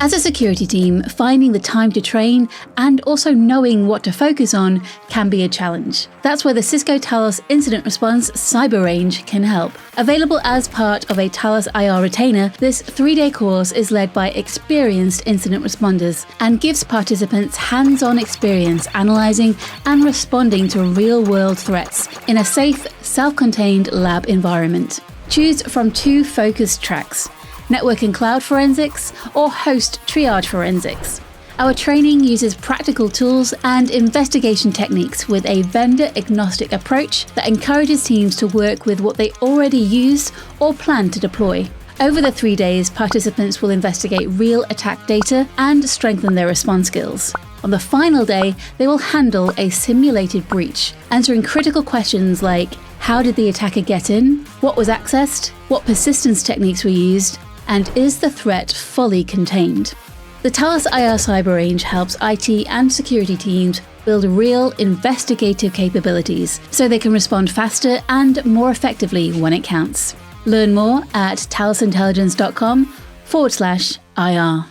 As a security team, finding the time to train and also knowing what to focus on can be a challenge. That's where the Cisco Talos Incident Response Cyber Range can help. Available as part of a Talos IR retainer, this 3-day course is led by experienced incident responders and gives participants hands-on experience analysing and responding to real-world threats in a safe, self-contained lab environment. Choose from 2 focused tracks: Network and Cloud Forensics or Host Triage Forensics. Our training uses practical tools and investigation techniques with a vendor-agnostic approach that encourages teams to work with what they already use or plan to deploy. Over the 3 days, participants will investigate real attack data and strengthen their response skills. On the final day, they will handle a simulated breach, answering critical questions like: how did the attacker get in? What was accessed? What persistence techniques were used? And is the threat fully contained? The Talos IR Cyber Range helps IT and security teams build real investigative capabilities so they can respond faster and more effectively when it counts. Learn more at talosintelligence.com/IR.